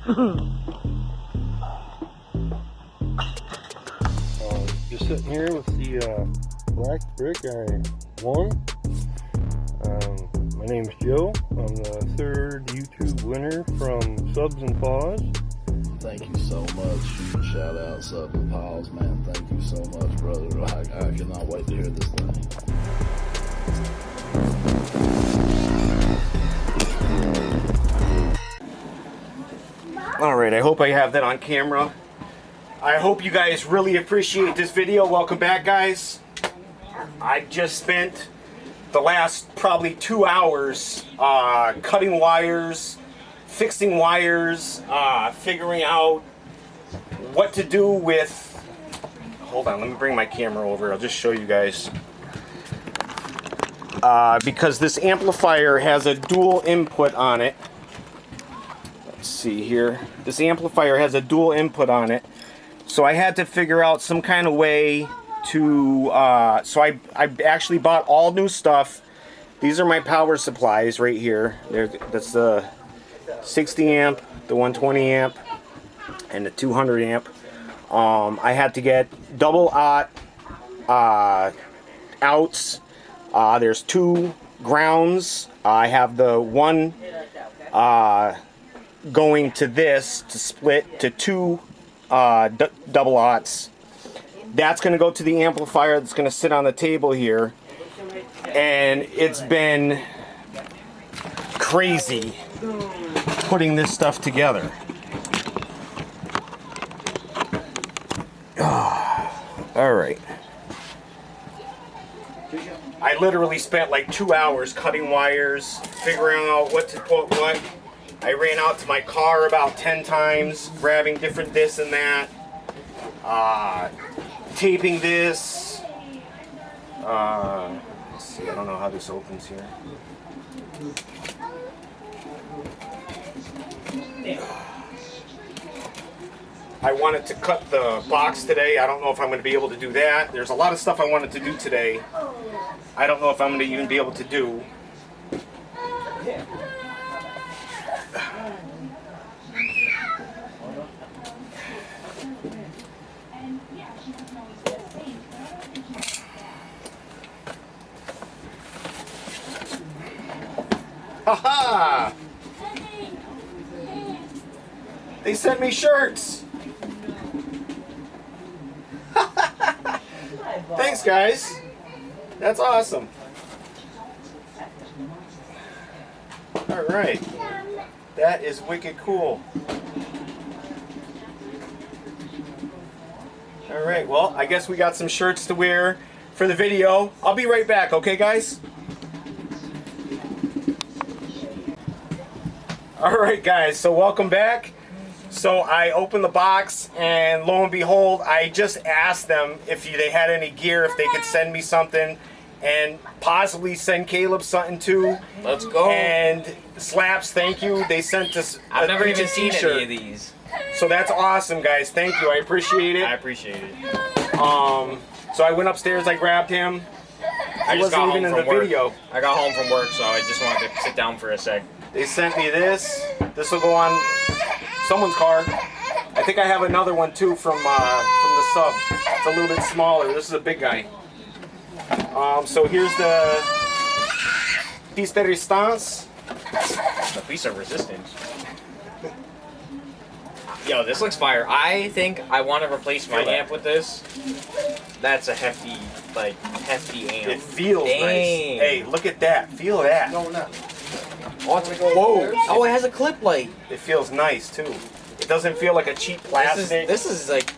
Just sitting here with the black brick I won. My name's Joe. I'm the third YouTube winner from Subs and Paws. Thank you so much. Shout out Subs and Paws, man. Thank you so much, brother. I cannot wait to hear this thing. Alright, I hope I have that on camera. I hope you guys really appreciate this video. Welcome back, guys. I just spent the last probably 2 hours cutting wires, fixing wires, figuring out what to do with... Hold on, let me bring my camera over. I'll just show you guys. Because this amplifier has a dual input on it. Let's see here. This amplifier has a dual input on it. So I had to figure out some kind of way to, so I actually bought all new stuff. These are my power supplies right here. That's the 60 amp, the 120 amp, and the 200 amp. I had to get double aught outs. There's 2 grounds. I have the one going to this to split to 2 double aughts. That's going to go to the amplifier that's going to sit on the table here. And it's been crazy putting this stuff together. Alright. I literally spent like 2 hours cutting wires, figuring out what to put what. I ran out to my car about 10 times, grabbing different this and that. Taping this. Let's see, I don't know how this opens here. I wanted to cut the box today. I don't know if I'm going to be able to do that. There's a lot of stuff I wanted to do today. I don't know if I'm going to even be able to do. Haha! They sent me shirts! Thanks, guys. That's awesome. Alright. That is wicked cool. Alright, well, I guess we got some shirts to wear for the video. I'll be right back, okay, guys? Alright, guys, so welcome back. So I opened the box, and lo and behold, I just asked them if they had any gear, if they could send me something, and possibly send Caleb something too. Let's go. And Slapz, thank you. They sent us I've never even seen any of these. So that's awesome, guys. Thank you. I appreciate it. I appreciate it. So I went upstairs, I grabbed him. I just got home from work. Video. I got home from work, so I just wanted to sit down for a sec. They sent me this. This will go on someone's car. I think I have another one too from the sub. It's a little bit smaller. This is a big guy. So here's the piece de resistance. The piece of resistance. Yo, this looks fire. I think I want to replace my amp with this. That's a hefty, hefty amp. It feels nice. Hey, look at that. Feel that. Whoa. Oh, it has a clip light. It feels nice too. It doesn't feel like a cheap plastic. This is like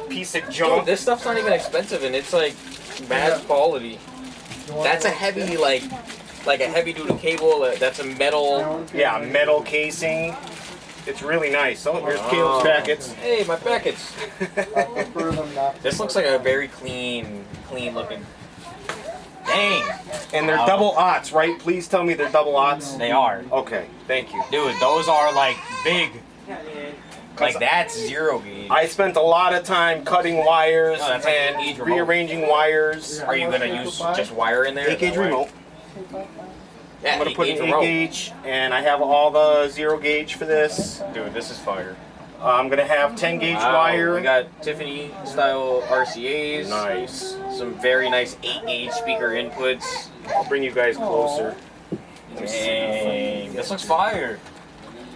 piece of junk. Dude, this stuff's not even expensive, and it's like mad quality. That's a heavy like a heavy duty cable. That's a metal. Yeah, metal casing. It's really nice. Oh, here's Caleb's packets. Hey, my packets. This looks like a very clean looking. Dang. And they're double aughts, right? Please tell me they're double aughts. They are. Okay, thank you. Dude, those are like big. Like that's 0 gauge. I spent a lot of time cutting wires and rearranging wires. Are you gonna use just wire in there? 8 gauge remote. Yeah, I'm gonna 8 put an gauge 8 row. gauge, and I have all the 0 gauge for this. Dude, this is fire. I'm gonna have 10 gauge Wow, wire. we got Tiffany style RCA's. Nice. Some very nice 8 gauge speaker inputs. I'll bring you guys closer. Dang, this looks fire.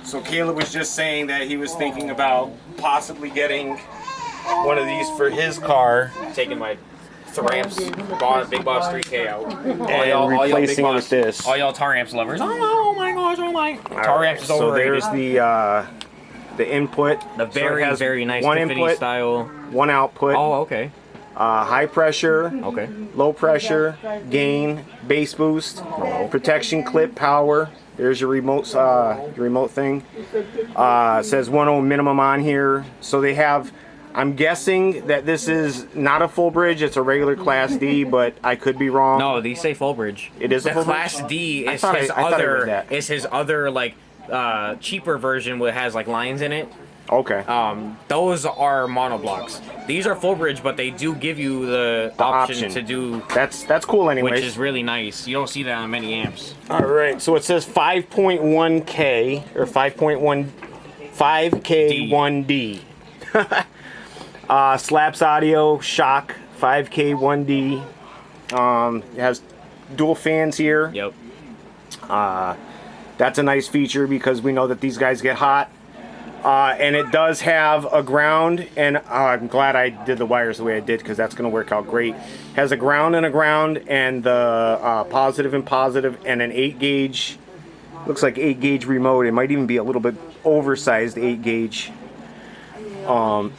So Caleb was just saying that he was thinking about possibly getting one of these for his car Taking my Thramps Big Boss 3K out. and replacing it with this. All y'all Tar Amps lovers. Oh my gosh, oh my. Tar Amps is So overrated. there's the input. The So it very, has very nice one Tiffany input, style. one output. Oh, okay. High pressure, Okay. low pressure, gain, bass boost, protection clip, power. There's your remote thing. It says 1 ohm minimum on here. So they have. I'm guessing that this is not a full bridge. It's a regular Class D, but I could be wrong. No, these say full bridge. It is a the full Class bridge? D I is thought his it was other. that. Is his other like cheaper version that has like lines in it. Okay. Those are monoblocks. These are full bridge, but they do give you the option to do, That's cool anyways. which is really nice. You don't see that on many amps. All right. So it says 5.1K or 5K.1D. Slapz audio, shock, 5K.1D. It has dual fans here. Yep. That's a nice feature because we know that these guys get hot. And it does have a ground, and I'm glad I did the wires the way I did because that's going to work out great. Has a ground, and the positive and positive, and an 8 gauge. Looks like 8 gauge remote. It might even be a little bit oversized 8 gauge.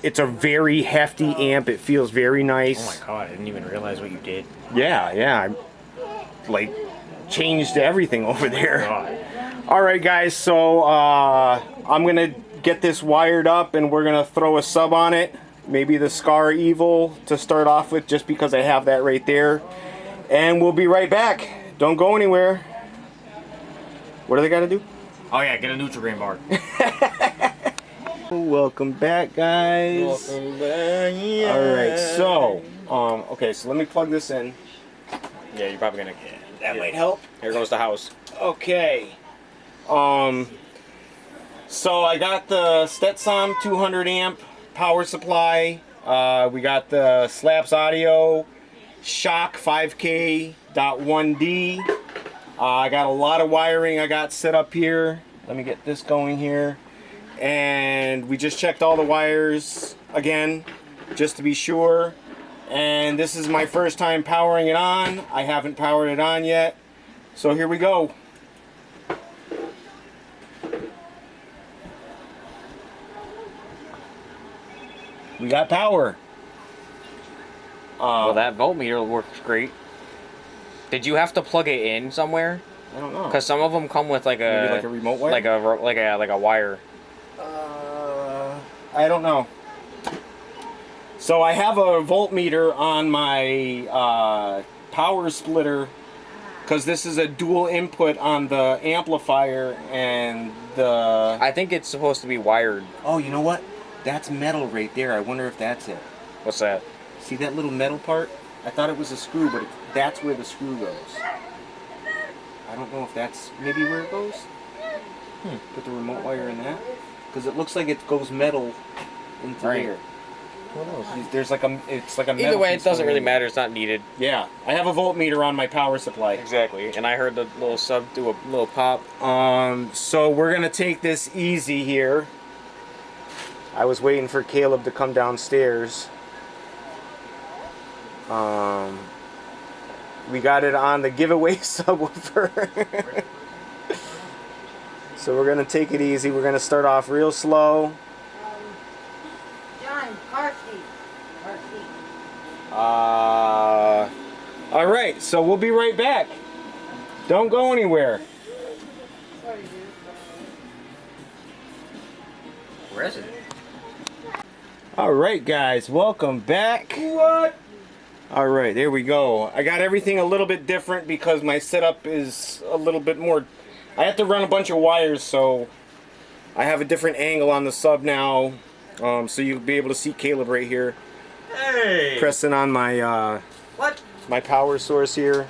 It's a very hefty amp. It feels very nice. Oh my god, I didn't even realize what you did. Yeah. I, like, changed everything over there. God. All right, guys. So I'm going to get this wired up, and we're going to throw a sub on it. Maybe the Scar Evil to start off with, just because I have that right there. And we'll be right back. Don't go anywhere. What do they got to do? Oh yeah, get a Nutrigrain bar. Welcome back, guys. Welcome back. Yeah. All right, so okay, so let me plug this in. Yeah, you're probably gonna. That might help. Here goes the house. Okay. So I got the Stetson 200 amp power supply. We got the Slapz audio shock 5K.1D. I got a lot of wiring I got set up here. Let me get this going here. And we just checked all the wires again, just to be sure. And this is my first time powering it on. I haven't powered it on yet. So here we go. We got power. Well, that voltmeter works great. Did you have to plug it in somewhere? I don't know. Because some of them come with like Maybe a like a remote wire? like a wire. I don't know. So I have a voltmeter on my power splitter because this is a dual input on the amplifier and the... I think it's supposed to be wired. Oh, you know what? That's metal right there. I wonder if that's it. What's that? See that little metal part? I thought it was a screw, but that's where the screw goes. I don't know if that's maybe where it goes. Put the remote wire in that. Because it looks like it goes metal into Right. there. There's like a, it's like a metal Either way, it piece doesn't going really in. matter. It's not needed. Yeah, I have a voltmeter on my power supply. Exactly. And I heard the little sub do a little pop. So we're gonna take this easy here. I was waiting for Caleb to come downstairs. We got it on the giveaway subwoofer. So we're gonna take it easy. We're gonna start off real slow. John, car seat. Car seat. All right, so we'll be right back. Don't go anywhere. Sorry, dude. Where is it? All right, guys, welcome back. What? All right, there we go. I got everything a little bit different because my setup is a little bit more... I have to run a bunch of wires, so I have a different angle on the sub now. So you'll be able to see Caleb right here. Hey! Pressing on my What? my power source here.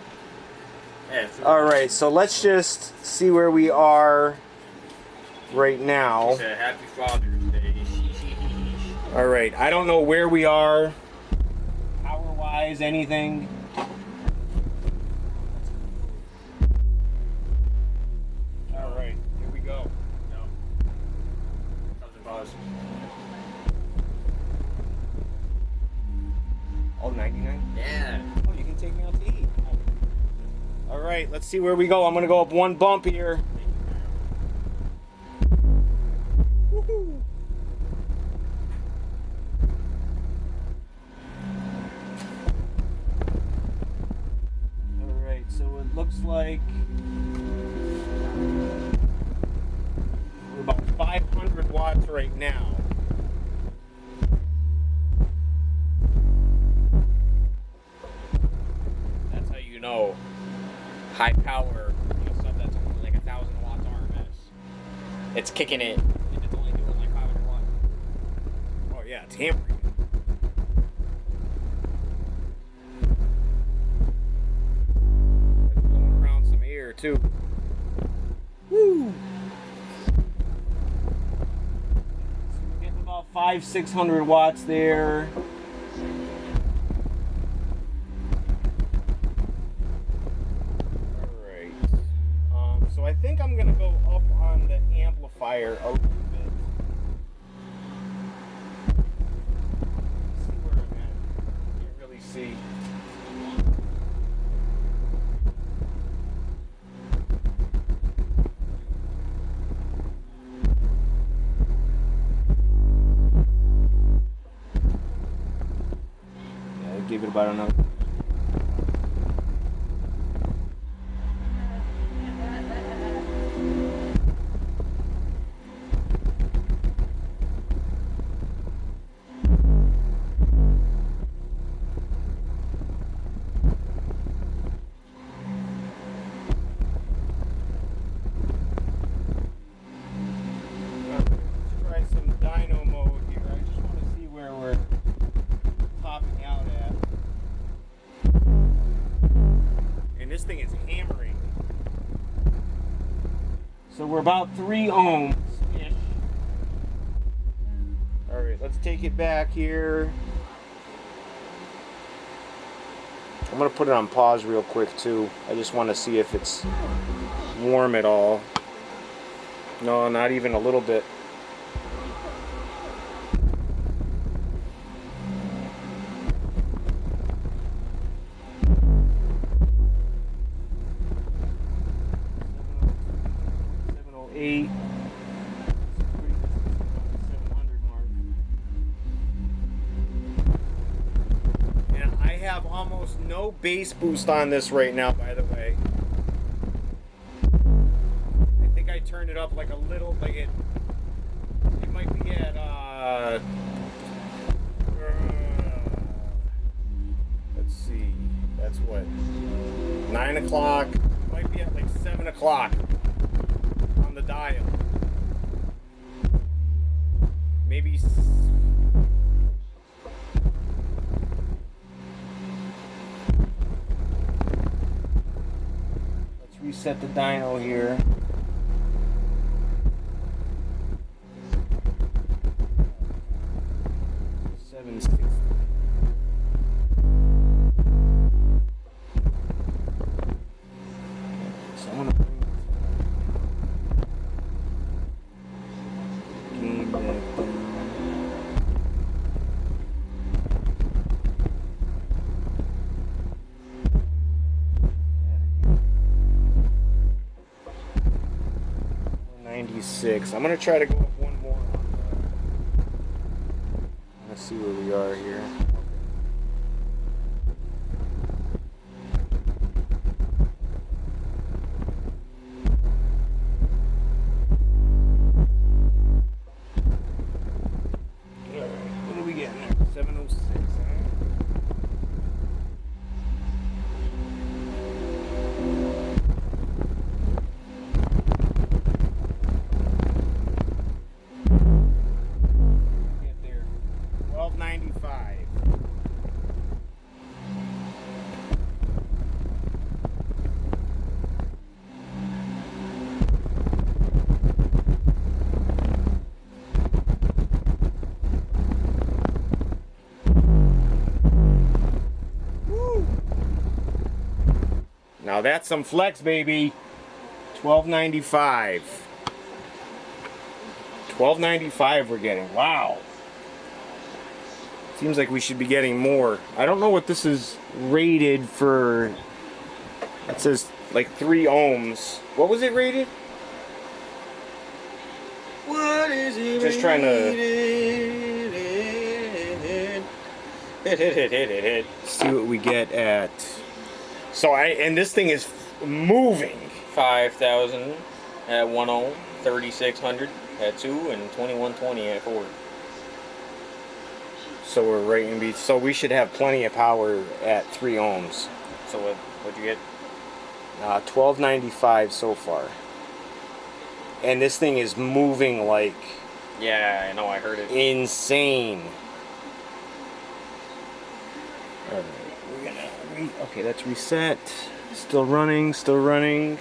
Yeah, it's All right, so let's just see where we are right now. It's a happy Father's Day. All right, I don't know where we are, power-wise, anything. All right, here we go. No. Something pause. Oh, 99? Yeah. Oh, you can take me out to eat. All right, let's see where we go. I'm gonna go up one bump here. Woohoo. All right, so it looks like we're about 500 watts right now. That's how you know high power, stuff that's only like 1,000 watts RMS. It's kicking it. And it's only doing like 500 watts. Oh yeah, it's hammering. It's blowing around some air too. Woo! So we're getting about 500-600 watts there. So I think I'm gonna go up on the amplifier a little bit. See where I'm at. Can't really see. Yeah, I'll give it about another. Try some dyno mode here. I just want to see where we're topping out at. And this thing is hammering. So we're about 3 ohms-ish. Alright, let's take it back here. I'm going to put it on pause real quick too. I just want to see if it's warm at all. No, not even a little bit. Eight. 700 mark. And I have almost no bass boost on this right now, by the way. I think I turned it up like a little, like it might be at let's see, that's what, 9 o'clock, might be at like 7 o'clock on the dial. Maybe let's reset the dyno here. So I'm gonna bring gain back down. I'm gonna try to go up one more. Let's see where we are here. Alright, what are we getting there? 706, Get there. 1295. Now that's some flex, baby. $12.95. $12.95 we're getting. Wow. Seems like we should be getting more. I don't know what this is rated for. It says like 3 ohms. What was it rated? What is it? Just trying to see what we get at. So and this thing is moving. 5,000 at 1 ohm, 3,600 at 2, and 2,120 at 4. So we're right in beat. So we should have plenty of power at 3 ohms. So what'd you get? $12.95 so far. And this thing is moving like Yeah, I know, I heard it. insane. All right, we're gonna okay, that's reset. Still running, still running.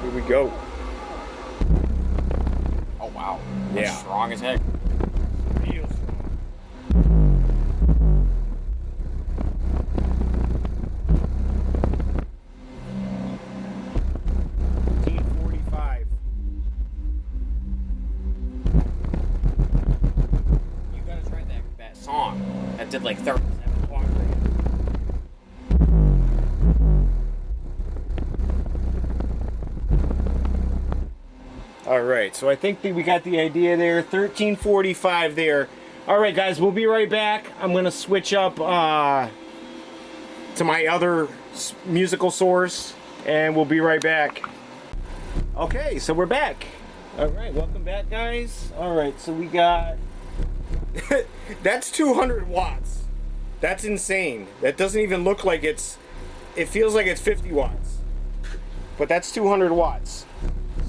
Here we go. Oh wow. That's Yeah. strong as heck. Real strong. $15.45. You gotta try that song that did like 37 songs. All right, so I think that we got the idea there. 1345 there. All right, guys, we'll be right back. I'm gonna switch up to my other musical source, and we'll be right back. Okay, so we're back. All right, welcome back, guys. All right, so we got that's 200 watts. That's insane. That doesn't even look like it feels like it's 50 watts, but that's 200 watts.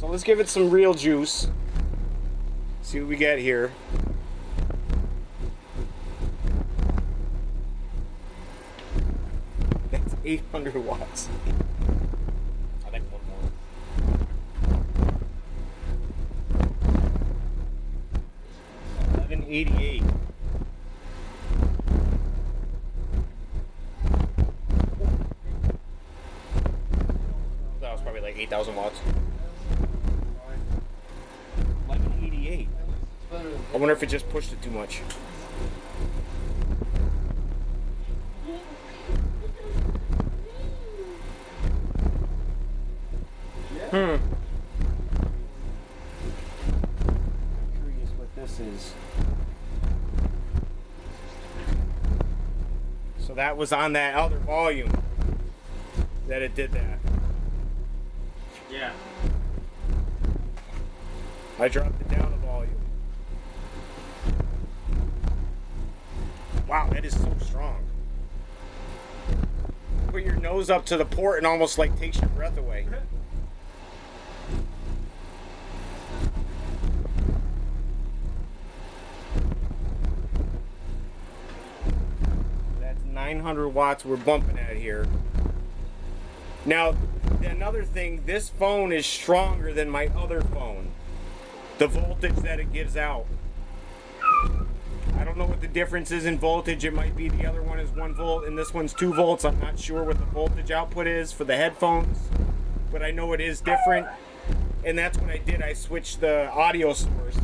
So let's give it some real juice. See what we get here. That's 800 watts. I think one more. 1188. That was probably like 8,000 watts. 1188. I wonder if it just pushed it too much. Curious what this is. So that was on that other volume that it did that. Yeah. I dropped it down a volume. Wow, that is so strong. Put your nose up to the port and almost like takes your breath away. That's 900 watts we're bumping at here. Now, another thing, this phone is stronger than my other phone. The voltage that it gives out. I don't know what the difference is in voltage. It might be the other one is 1 volt and this one's 2 volts. I'm not sure what the voltage output is for the headphones, but I know it is different. And that's what I did. I switched the audio source.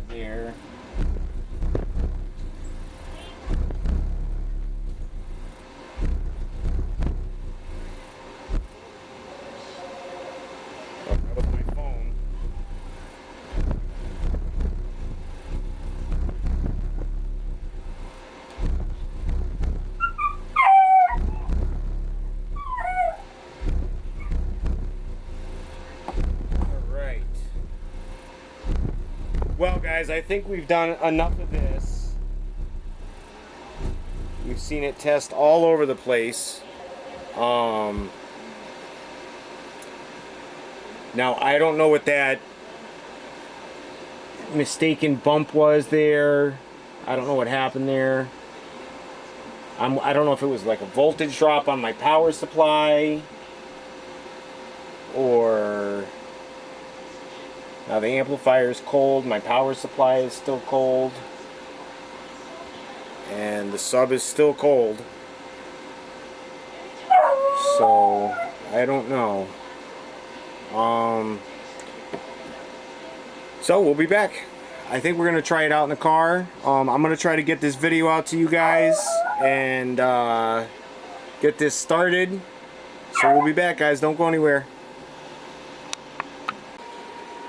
There. Oh, that was my phone. All right. Well, guys, I think we've done enough of this. We've seen it test all over the place. Now I don't know what that mistaken bump was there. I don't know what happened there. I don't know if it was like a voltage drop on my power supply, or now the amplifier is cold, my power supply is still cold, and the sub is still cold. So I don't know. So we'll be back. I think we're gonna try it out in the car. I'm gonna try to get this video out to you guys and get this started. So we'll be back, guys. Don't go anywhere.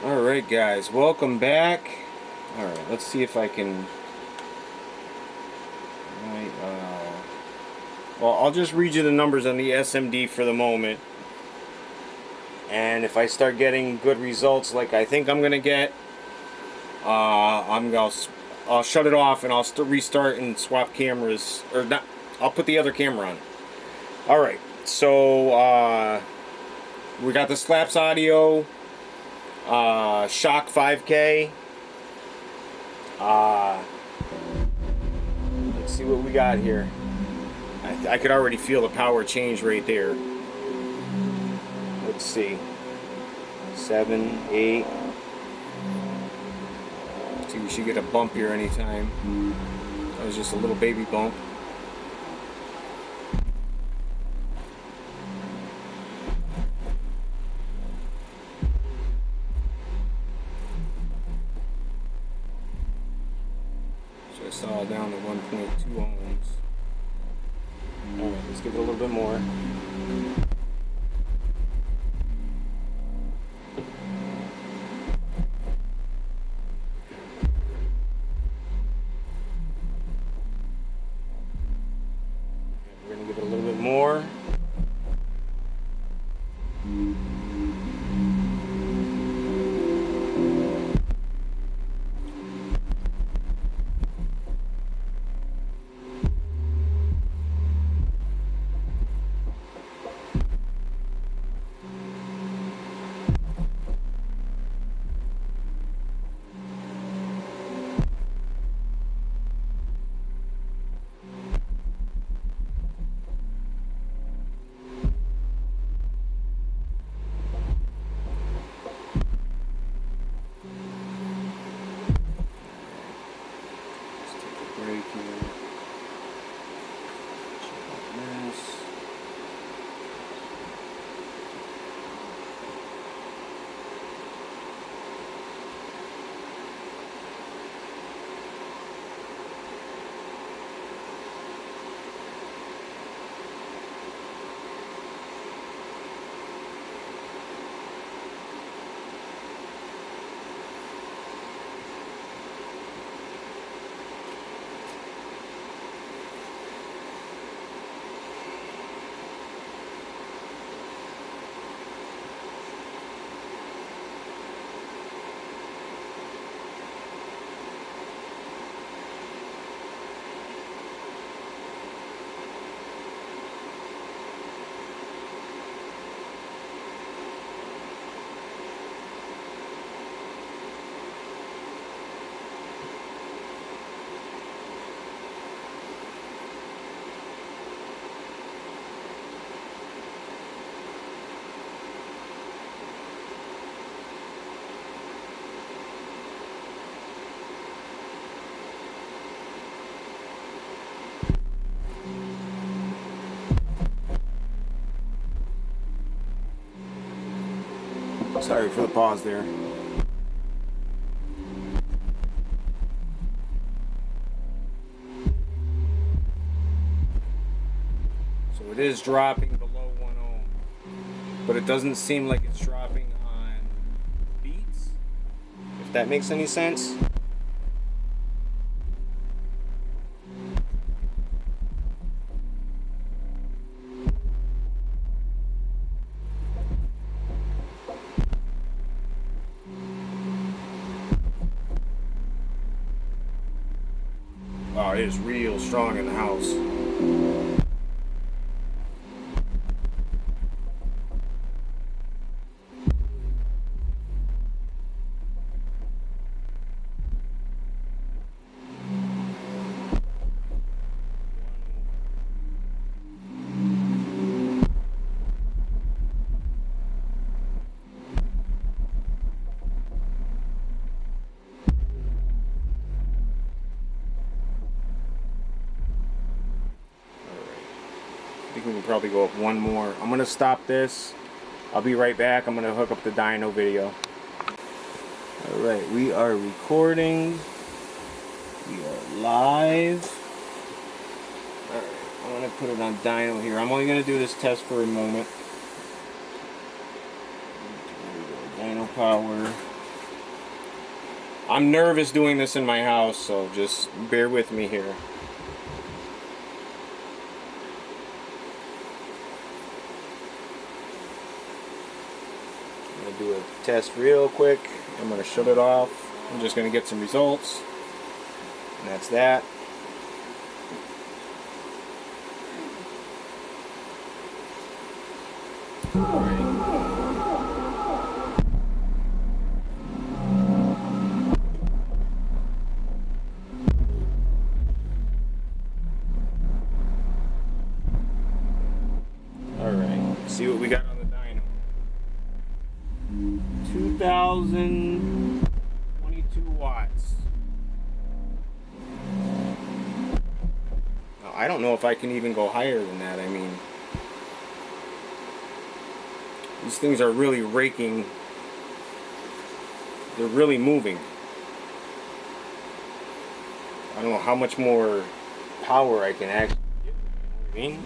Alright, guys, welcome back. Alright, let's see if I can. Well, I'll just read you the numbers on the SMD for the moment. And if I start getting good results like I think I'm gonna get, I'll shut it off and I'll restart and swap cameras, or not. I'll put the other camera on. All right, so we got the Slapz audio, Shock 5K. Let's see what we got here. I could already feel the power change right there. Let's see. 7, 8. See, we should get a bump here anytime. That was just a little baby bump. So I saw it down to 1.2 ohms. Alright, let's give it a little bit more. We're going to give it a little bit more. Break here. Check this. Sorry for the pause there. So it is dropping below 1 ohm, but it doesn't seem like it's dropping on beats, if that makes any sense. Oh, it is real strong in the house. I think we can probably go up one more. I'm gonna stop this. I'll be right back. I'm gonna hook up the dyno video. Alright, we are recording. We are live. Alright, I'm gonna put it on dyno here. I'm only gonna do this test for a moment. Dyno power. I'm nervous doing this in my house, so just bear with me here. Do a test real quick. I'm going to shut it off. I'm just going to get some results, and that's that. Alright, see what we got on the dyno. 2022 watts. Now, I don't know if I can even go higher than that. I mean, these things are really raking. They're really moving. I don't know how much more power I can actually get. You know what I mean?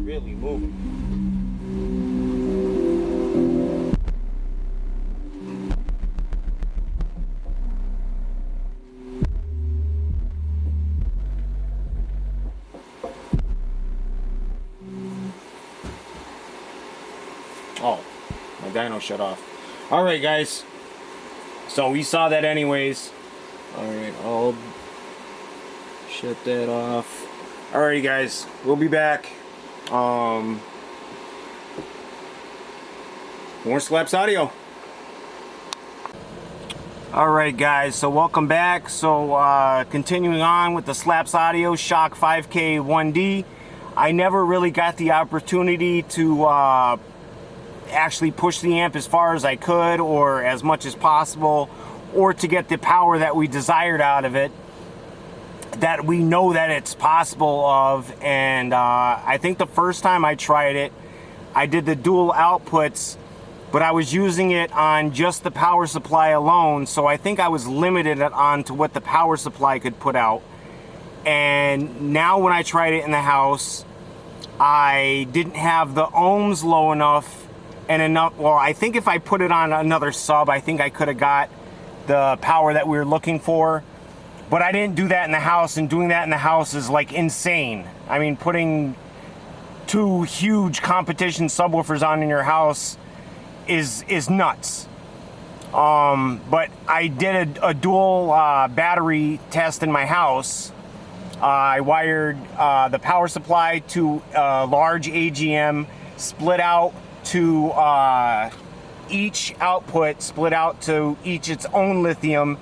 Really moving. Oh, my dyno shut off. Alright guys, so we saw that anyways. Alright, I'll shut that off. Alrighty guys, we'll be back. More Slapz audio. Alright guys, so welcome back. So continuing on with the Slapz audio Shock 5K.1D. I never really got the opportunity to actually push the amp as far as I could or as much as possible, or to get the power that we desired out of it, that we know that it's possible of. And I think the first time I tried it, I did the dual outputs, but I was using it on just the power supply alone, so I think I was limited on to what the power supply could put out. And now when I tried it in the house, I didn't have the ohms low enough and enough. Well, I think if I put it on another sub, I think I could have got the power that we were looking for. But I didn't do that in the house, and doing that in the house is like insane. I mean, putting two huge competition subwoofers on in your house is nuts. But I did a dual battery test in my house. I wired the power supply to a large AGM, split out to each output, split out to each its own lithium,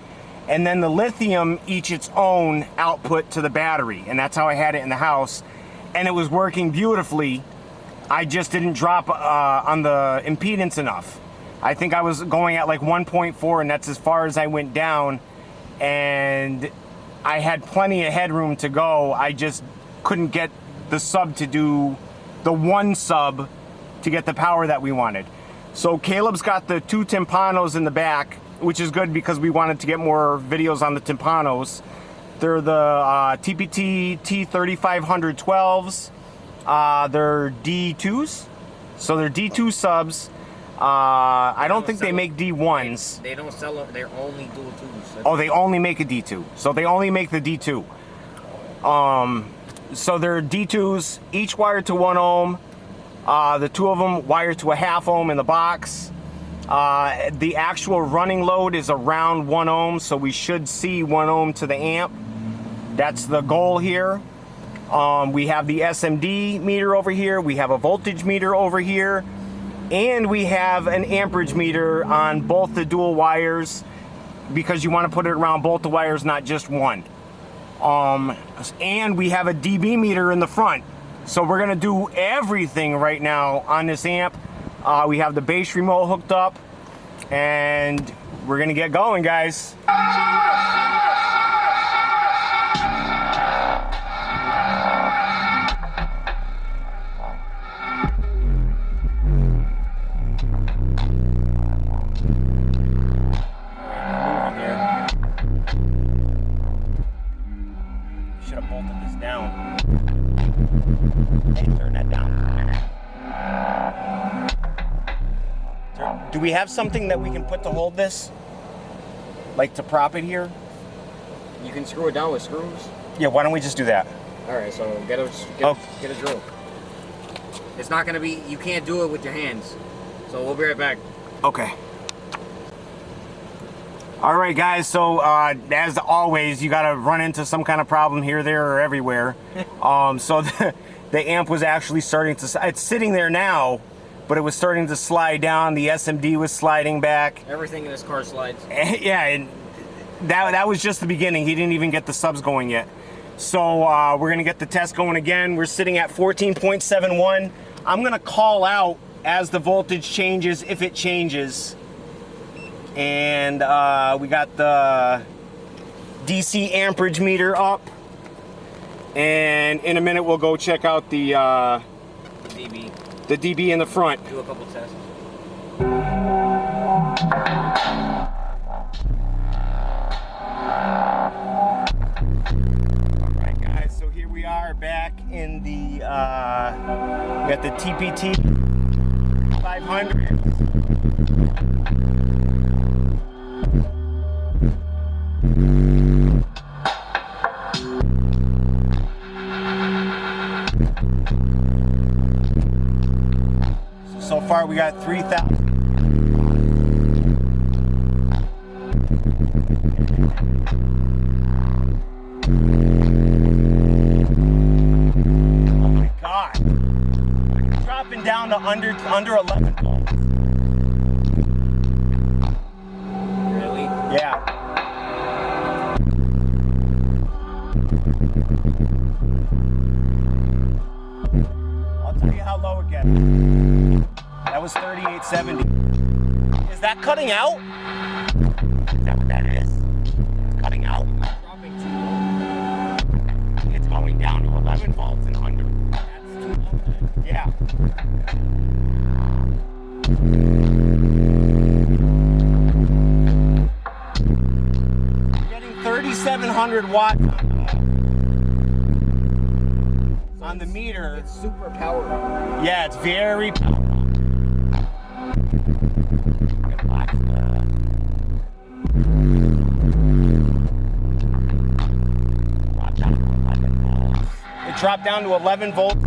and then the lithium each its own output to the battery. And that's how I had it in the house, and it was working beautifully. I just didn't drop on the impedance enough. I think I was going at like 1.4, and that's as far as I went down, and I had plenty of headroom to go. I just couldn't get the sub to do, the one sub to get the power that we wanted. So Caleb's got the two tympanos in the back, which is good because we wanted to get more videos on the tympanos. They're the TPT T3512s. They're D2s, so they're D2 subs. I don't think they make D1s. They don't sell them. They're only dual twos. Oh, they only make a D2. So they only make the D2. So they're D2s, each wired to 1 ohm. The two of them wired to a 0.5 ohm in the box. The actual running load is around 1 ohm, so we should see 1 ohm to the amp. That's the goal here. We have the SMD meter over here, we have a voltage meter over here, and we have an amperage meter on both the dual wires, because you want to put it around both the wires, not just one. And we have a dB meter in the front. So we're gonna do everything right now on this amp. We have the bass remote hooked up, and we're gonna get going, guys. Should have bolted this down. Hey, turn that down. Do we have something that we can put to hold this? Like to prop it here? You can screw it down with screws. Yeah, why don't we just do that? Alright, so get a drill. It's not gonna be, you can't do it with your hands. So we'll be right back. Okay. All right, guys, so as always, you gotta run into some kind of problem here, there, or everywhere. So the amp was actually starting to, it's sitting there now, but it was starting to slide down. The SMD was sliding back. Everything in this car slides. Yeah, and that was just the beginning. He didn't even get the subs going yet. So we're gonna get the test going again. We're sitting at 14.71. I'm gonna call out as the voltage changes, if it changes. And we got the DC amperage meter up. And in a minute we'll go check out the dB. The dB in the front. Do a couple tests. Alright guys, so here we are back in the we got the TPT 500. So far we got 3,000. Oh my God. Dropping down to under 11 volts. Really? Yeah. I'll tell you how low it gets. That was 3870. Is that cutting out? Is that what that is? It's cutting out? It's going down to 11 volts and under. That's too low. Yeah. You're getting 3,700 watts on the meter. It's super powerful. Yeah, it's very powerful. It dropped down to 11 volts.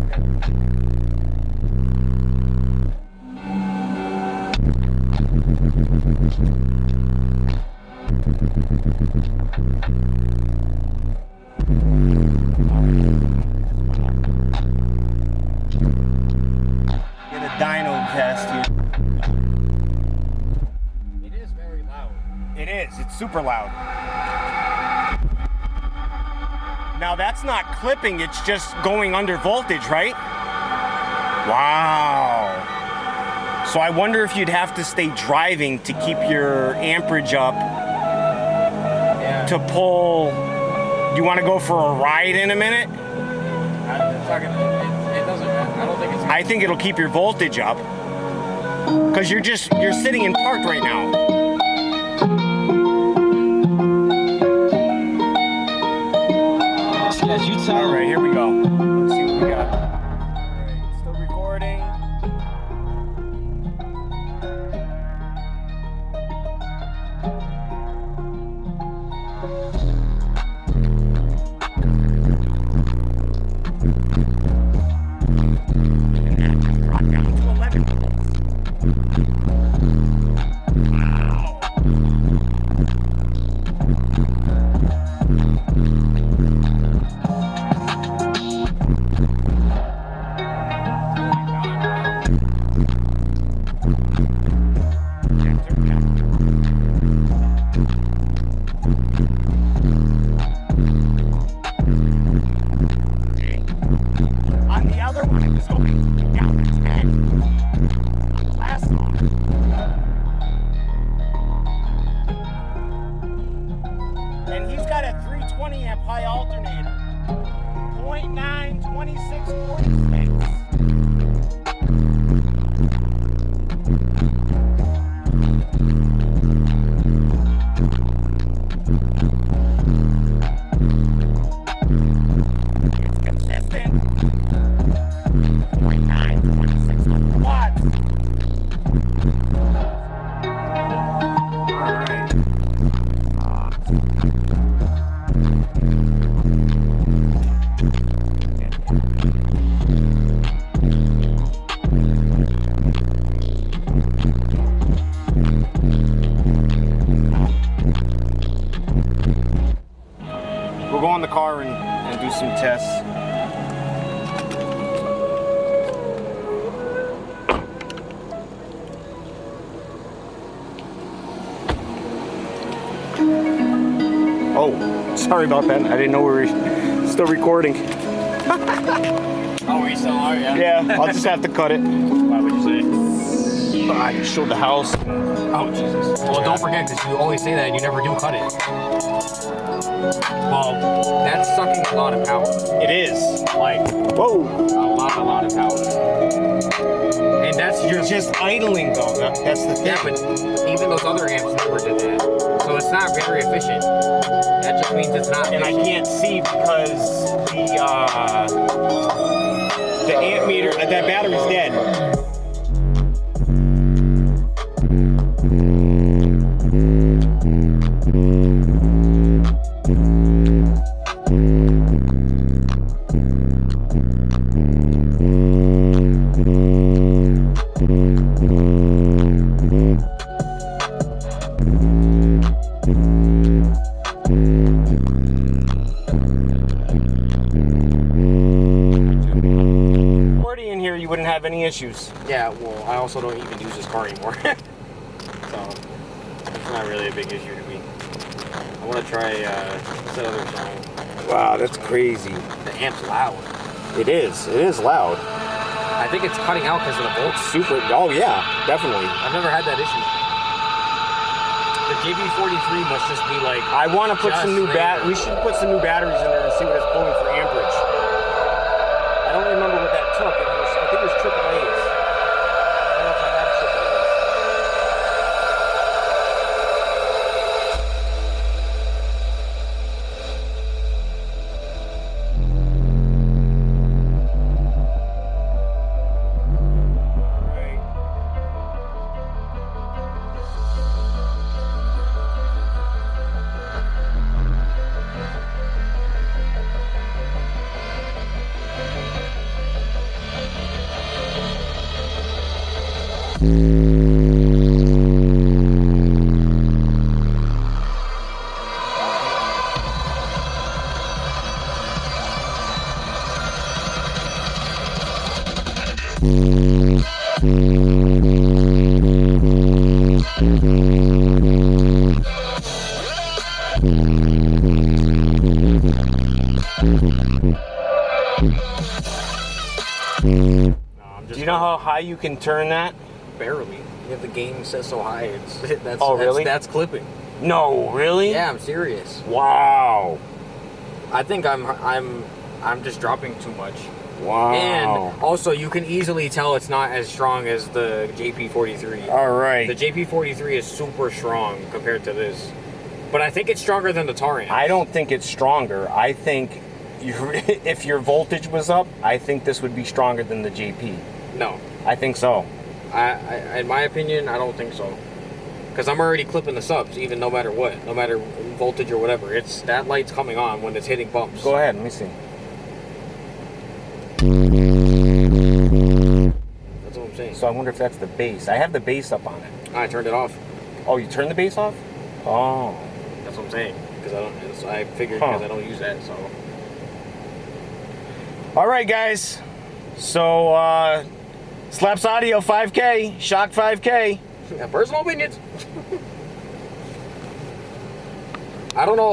Get a dyno test here. It is very loud. It is. It's super loud. Now that's not clipping, it's just going under voltage, right? Wow. So I wonder if you'd have to stay driving to keep your amperage up. Yeah. To pull. You want to go for a ride in a minute? It doesn't matter. I don't think it's. I think it'll keep your voltage up. Because you're sitting in park right now. Yes, you tell. All right, here we go. Let's see what we got. All right, still recording. Drop down to 11 volts. 20 amp high alternator. 0.9, 2646. It's consistent. 0.9, 26 watts. All right. We'll go in the car and do some tests. Oh, sorry about that. I didn't know we were still recording. Oh, we still are, yeah? Yeah, I'll just have to cut it. Why would you say? I just showed the house. Oh, Jesus. Well, don't forget, because you always say that and you never do cut it. Well, that's sucking a lot of power. It is. Like, Whoa. a lot of power. And that's Just idling though. That's the thing. yeah, but even those other amps never did that. So it's not very efficient. That just means it's not And I efficient. can't see because the amp meter, that battery's dead. In here, you wouldn't have any issues. Yeah, well, I also don't even use this car anymore. So, it's not really a big issue to me. I want to try this other song. Wow, that's crazy. The amp's loud. It is loud. I think it's cutting out because of the volts. Super. Oh yeah, definitely. I've never had that issue. The JB43 must just be like. I want to put some new there. We should put some new batteries in there and see what it's pulling for amperage. I don't remember what that took. I think it was AAA's. I don't know if I have Do you know how high you can turn that? Barely. You have the gain set so high. Really? That's clipping. No, really? Yeah, I'm serious. Wow. I think I'm just dropping too much. Wow. And also, you can easily tell it's not as strong as the JP43. All right. The JP43 is super strong compared to this. But I think it's stronger than the Tar amp. I don't think it's stronger. I think if your voltage was up, I think this would be stronger than the JP. No. I think so. In my opinion, I don't think so. Because I'm already clipping the subs, even no matter what. No matter voltage or whatever. That light's coming on when it's hitting bumps. Go ahead, let me see. That's what I'm saying. So I wonder if that's the bass. I have the bass up on it. I turned it off. Oh, you turned the bass off? Oh. That's what I'm saying. Because I figured because I don't use that, so. All right, guys. So, Slapz Audio 5K, Shock 5K. Yeah, personal opinions. I don't know if